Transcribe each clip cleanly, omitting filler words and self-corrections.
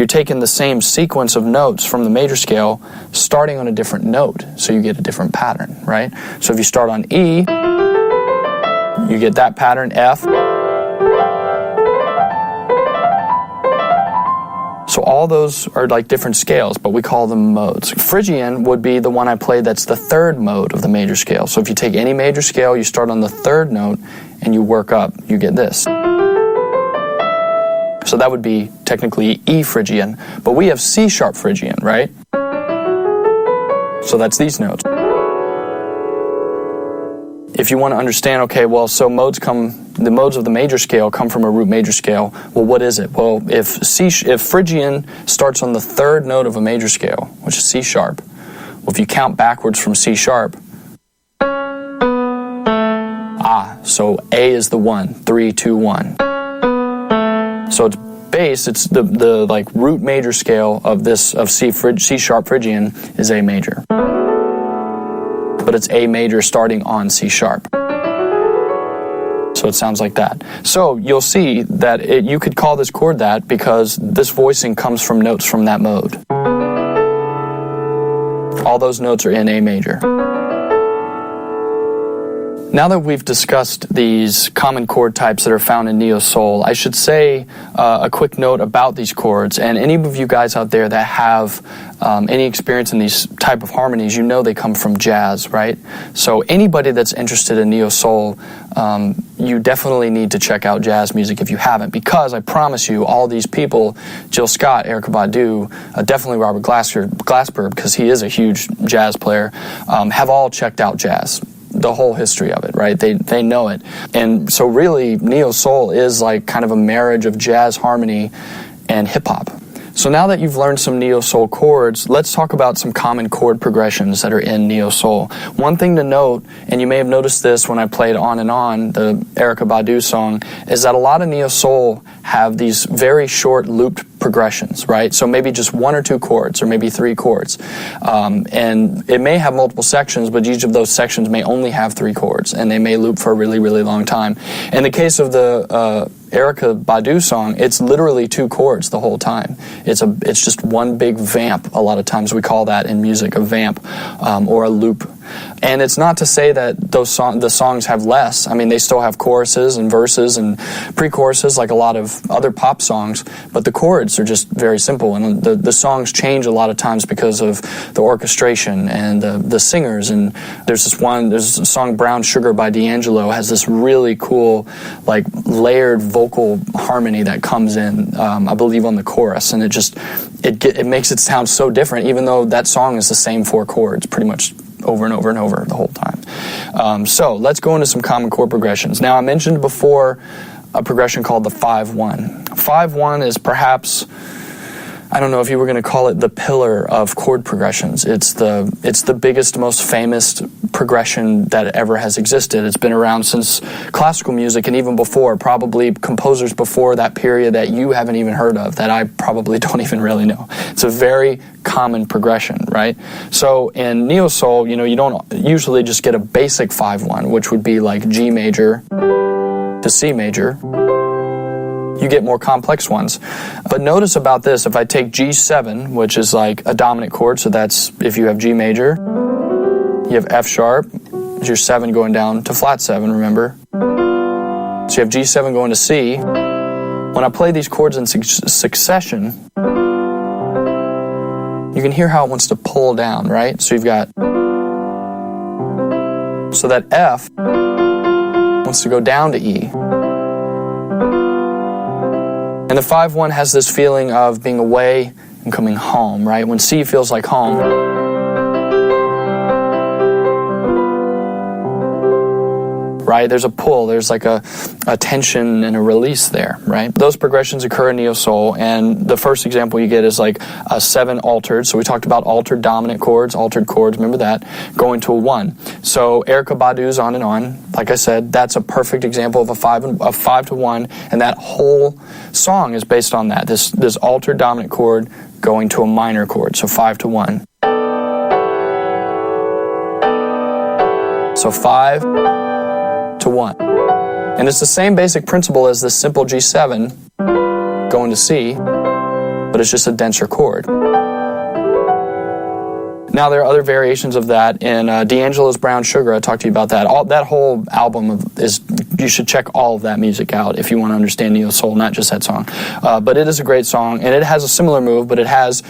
you're taking the same sequence of notes from the major scale, starting on a different note, so you get a different pattern, right? So if you start on E, you get that pattern, F. So all those are like different scales, but we call them modes. Phrygian would be the one I played that's the third mode of the major scale. So if you take any major scale, you start on the third note, and you work up, you get this. So that would be technically E Phrygian, but we have C sharp Phrygian, right? So that's these notes. If you want to understand, okay, well, so the modes of the major scale come from a root major scale. Well, what is it? Well, if Phrygian starts on the third note of a major scale, which is C sharp, well, if you count backwards from C sharp, so A is the 1, 3, 2, 1. So it's bass, it's the like root major scale of C sharp Phrygian is A major. But it's A major starting on C sharp. So it sounds like that. So you'll see that you could call this chord that because this voicing comes from notes from that mode. All those notes are in A major. Now that we've discussed these common chord types that are found in Neosoul, I should say a quick note about these chords. And any of you guys out there that have any experience in these type of harmonies, you know they come from jazz, right? So anybody that's interested in Neosoul, you definitely need to check out jazz music if you haven't, because I promise you, all these people, Jill Scott, Erykah Badu, definitely Robert Glasper, because he is a huge jazz player, have all checked out jazz. The whole history of it, right? They know it. And so really, Neosoul is like kind of a marriage of jazz harmony and hip-hop. So now that you've learned some Neosoul chords, let's talk about some common chord progressions that are in Neosoul. One thing to note, and you may have noticed this when I played On and On, the Erykah Badu song, is that a lot of Neosoul have these very short looped progressions, right? So maybe just 1 or 2 chords, or maybe 3 chords. And it may have multiple sections, but each of those sections may only have 3 chords, and they may loop for a really, really long time. In the case of the Erykah Badu song, it's literally 2 chords the whole time. It's just one big vamp. A lot of times we call that in music a vamp or a loop. And it's not to say that the songs have less. I mean, they still have choruses and verses and pre-choruses like a lot of other pop songs, but the chords are just very simple. And the songs change a lot of times because of the orchestration and the singers. And there's a song Brown Sugar by D'Angelo has this really cool, like, layered vocal harmony that comes in, I believe, on the chorus. And it makes it sound so different, even though that song is the same 4 chords pretty much over and over and over the whole time. So let's go into some common chord progressions. Now, I mentioned before a progression called the 5-1. 5-1 is perhaps, I don't know if you were going to call it the pillar of chord progressions. It's the biggest, most famous progression that ever has existed. It's been around since classical music, and even before, probably composers before that period that you haven't even heard of, that I probably don't even really know. It's a very common progression, right? So in Neosoul, you don't usually just get a basic 5-1, which would be like G major to C major. You get more complex ones. But notice about this, if I take G7, which is like a dominant chord, so that's if you have G major, you have F sharp, is your 7 going down to flat 7, remember? So you have G7 going to C. When I play these chords in succession, you can hear how it wants to pull down, right? So you've got, so that F wants to go down to E. And the 5-1 has this feeling of being away and coming home, right? When C feels like home, right? There's a pull, there's like a tension and a release there, right? Those progressions occur in Neosoul, and the first example you get is like a 7 altered. So we talked about altered dominant chords, altered chords, remember that, going to a 1. So Erykah Badu's On and On, like I said, that's a perfect example of a 5 to 1, and that whole song is based on that, this altered dominant chord going to a minor chord, so 5 to 1. So 5 to 1. And it's the same basic principle as this simple G7 going to C. but it's just a denser chord. Now, there are other variations of that in D'Angelo's Brown Sugar. I talked to you about that. That whole album you should check all of that music out if you want to understand Neosoul, not just that song. But it is a great song, and it has a similar move, but it has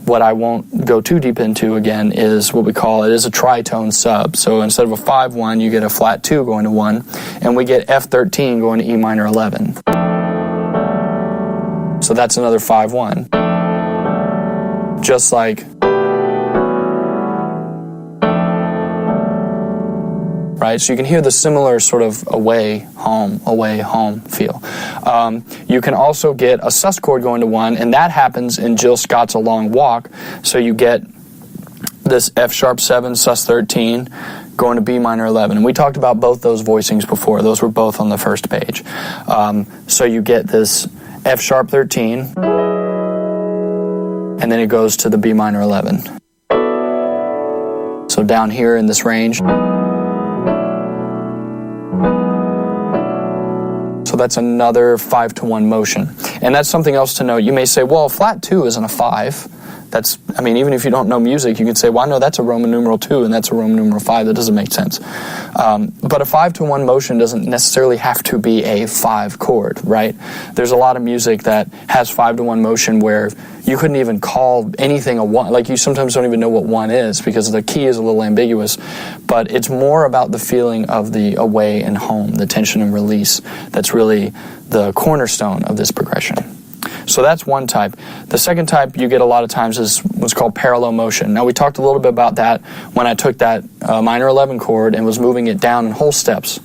what I won't go too deep into again is what we call it is a tritone sub. So instead of a 5-1, you get a flat 2 going to 1, and we get F13 going to E minor 11. So that's another 5-1. Just like, right? So you can hear the similar sort of away, home feel. You can also get a sus chord going to 1, and that happens in Jill Scott's A Long Walk. So you get this F sharp 7, sus 13, going to B minor 11. And we talked about both those voicings before. Those were both on the first page. So you get this F sharp 13, and then it goes to the B minor 11. So down here in this range. So that's another 5-to-1 motion. And that's something else to note. You may say, well, flat 2 isn't a 5. Even if you don't know music, you can say, well, no, that's a Roman numeral 2 and that's a Roman numeral 5. That doesn't make sense. But a 5-to-1 motion doesn't necessarily have to be a 5 chord, right? There's a lot of music that has 5-to-1 motion where you couldn't even call anything a 1. Like, you sometimes don't even know what 1 is because the key is a little ambiguous. But it's more about the feeling of the away and home, the tension and release. That's really the cornerstone of this progression. So that's one type. The second type you get a lot of times is what's called parallel motion. Now, we talked a little bit about that when I took that minor 11 chord and was moving it down in whole steps.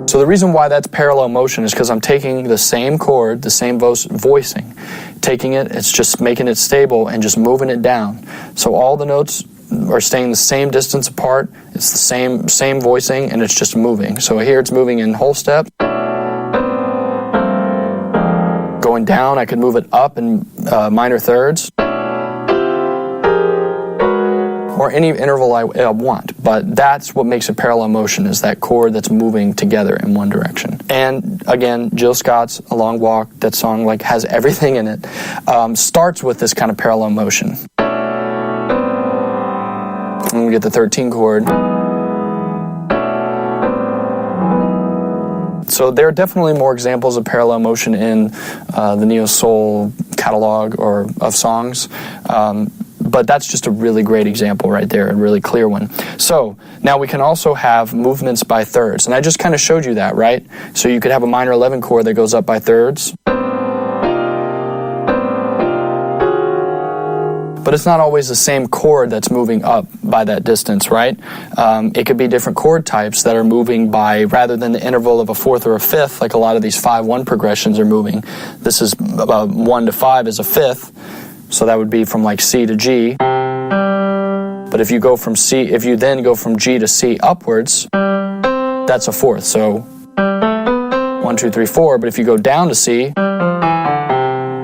So the reason why that's parallel motion is because I'm taking the same chord, the same voicing, taking it, it's just making it stable and just moving it down. So all the notes are staying the same distance apart, it's the same voicing, and it's just moving. So here it's moving in whole step. Going down, I could move it up in minor thirds. Or any interval I want, but that's what makes it parallel motion, is that chord that's moving together in one direction. And again, Jill Scott's A Long Walk, that song has everything in it, starts with this kind of parallel motion. And we get the 13 chord. So there are definitely more examples of parallel motion in the Neosoul catalog or of songs. But that's just a really great example right there, a really clear one. So now we can also have movements by thirds. And I just kind of showed you that, right? So you could have a minor 11 chord that goes up by thirds. But it's not always the same chord that's moving up by that distance, right? It could be different chord types that are moving by, rather than the interval of a fourth or a fifth, like a lot of these 5-1 progressions are moving. This is 1 to 5 is a fifth. So that would be from C to G. But if you then go from G to C upwards, that's a fourth. So 1, 2, 3, 4. But if you go down to C,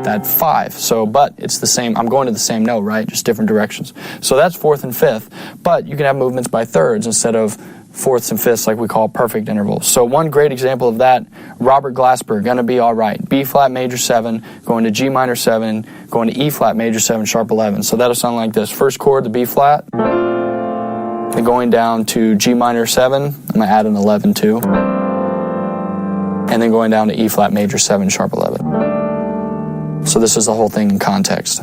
that's 5. So, but it's the same. I'm going to the same note, right? Just different directions. So that's fourth and fifth. But you can have movements by thirds instead of fourths and fifths, like we call perfect intervals. So one great example of that, Robert Glasper, Gonna Be Alright. B flat major 7, going to G minor 7, going to E flat major 7, sharp 11. So that'll sound like this. First chord, the B flat, and going down to G minor 7, I'm going to add an 11 too, and then going down to E flat major 7, sharp 11. So this is the whole thing in context.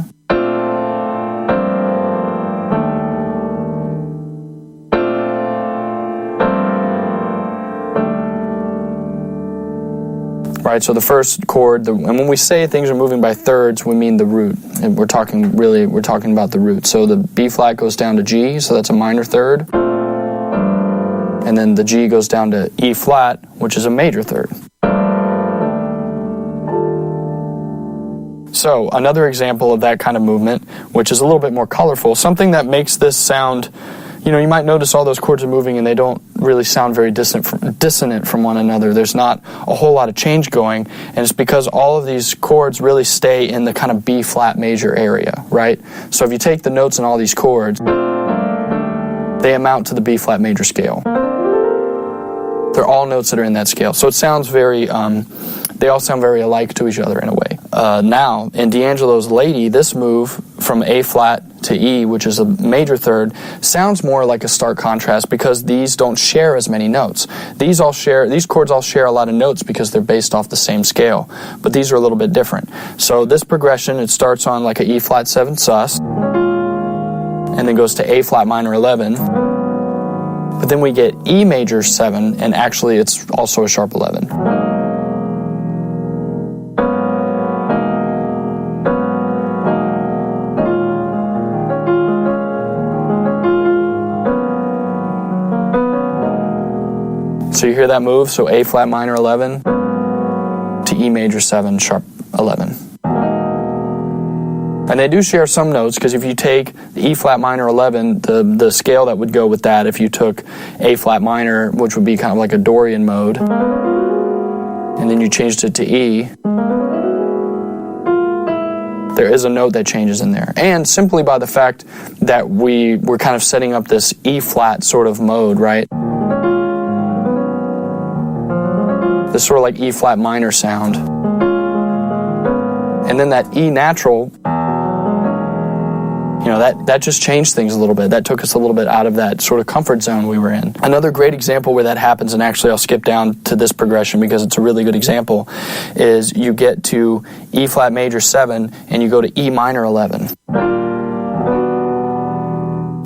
Right, so the first chord, and when we say things are moving by thirds, we mean the root. And we're talking about the root. So the B flat goes down to G, so that's a minor third. And then the G goes down to E flat, which is a major third. So another example of that kind of movement, which is a little bit more colorful, something that makes this sound, you might notice all those chords are moving and they don't really sound very dissonant from one another. There's not a whole lot of change going, and it's because all of these chords really stay in the kind of B flat major area, right? So if you take the notes in all these chords, they amount to the B flat major scale. They're all notes that are in that scale. So it sounds very, they all sound very alike to each other in a way. Now, in D'Angelo's Lady, this move from A flat to E, which is a major third, sounds more like a stark contrast because these don't share as many notes. These chords all share a lot of notes because they're based off the same scale, but these are a little bit different. So this progression, it starts on like a E flat 7 sus, and then goes to A flat minor 11, but then we get E major 7, and actually it's also a sharp 11. So you hear that move, so A flat minor 11 to E major 7 sharp 11. And they do share some notes, because if you take the E flat minor 11, the scale that would go with that, if you took A flat minor, which would be kind of like a Dorian mode, and then you changed it to E, there is a note that changes in there. And simply by the fact that we're kind of setting up this E flat sort of mode, right? This sort of like E flat minor sound. And then that E natural, you know, that just changed things a little bit. That took us a little bit out of that sort of comfort zone we were in. Another great example where that happens, and actually I'll skip down to this progression because it's a really good example, is you get to E flat major 7 and you go to E minor 11.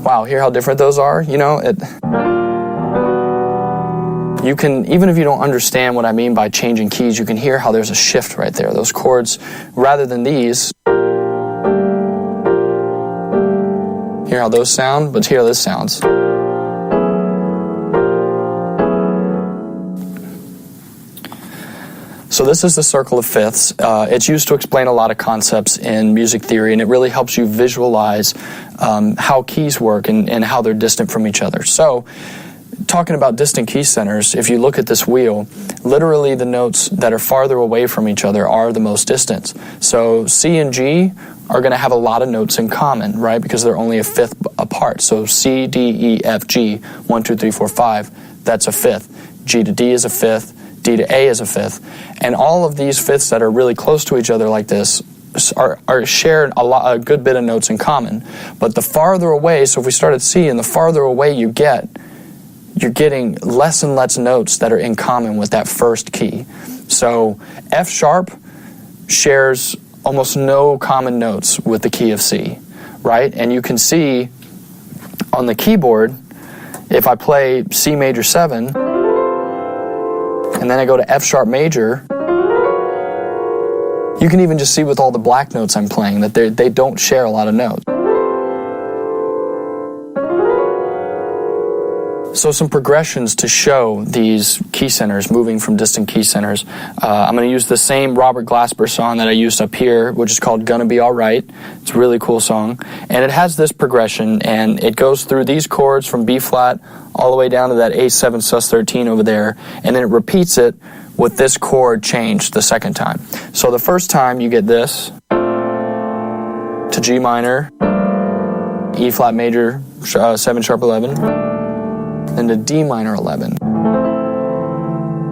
Wow, hear how different those are? You know, you can, even if you don't understand what I mean by changing keys, you can hear how there's a shift right there. Those chords, rather than these, hear how those sound, but hear how this sounds. So this is the circle of fifths. It's used to explain a lot of concepts in music theory, and it really helps you visualize how keys work and how they're distant from each other. So, talking about distant key centers, if you look at this wheel, literally the notes that are farther away from each other are the most distant. So C and G are going to have a lot of notes in common, right? Because they're only a fifth apart. So C, D, E, F, G, 1, 2, 3, 4, 5, that's a fifth. G to D is a fifth, D to A is a fifth. And all of these fifths that are really close to each other like this are shared a good bit of notes in common. But the farther away, so if we start at C, and the farther away you get, you're getting less and less notes that are in common with that first key. So F sharp shares almost no common notes with the key of C, right? And you can see on the keyboard, if I play C major 7, and then I go to F sharp major, you can even just see with all the black notes I'm playing that they don't share a lot of notes. So some progressions to show these key centers, moving from distant key centers. I'm going to use the same Robert Glasper song that I used up here, which is called Gonna Be Alright. It's a really cool song. And it has this progression, and it goes through these chords from B flat all the way down to that A7 sus 13 over there, and then it repeats it with this chord changed the second time. So the first time you get this to G minor, E flat major 7 sharp 11, then to D minor 11.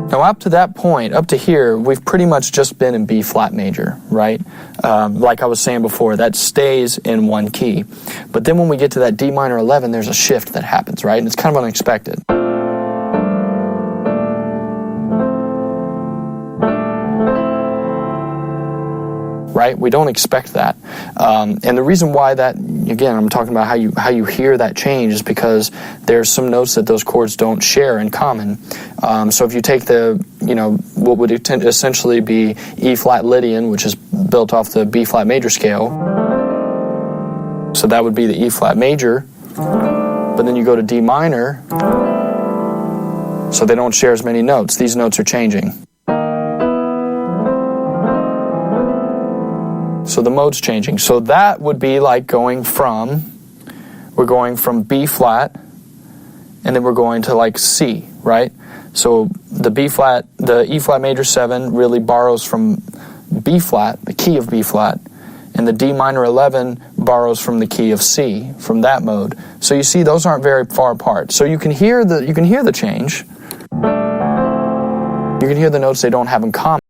Now up to that point, up to here, we've pretty much just been in B flat major, right? Like I was saying before, that stays in one key. But then when we get to that D minor 11, there's a shift that happens, right? And it's kind of unexpected. Right? We don't expect that. And the reason why that, again, I'm talking about how you hear that change is because there's some notes that those chords don't share in common. So if you take what would essentially be E flat Lydian, which is built off the B flat major scale, so that would be the E flat major, but then you go to D minor, so they don't share as many notes. These notes are changing. So the mode's changing. So that would be like we're going from B flat, and then we're going to like C, right? So the E flat major 7 really borrows from B flat, the key of B flat, and the D minor 11 borrows from the key of C, from that mode. So you see those aren't very far apart. So you can hear the change. You can hear the notes they don't have in common.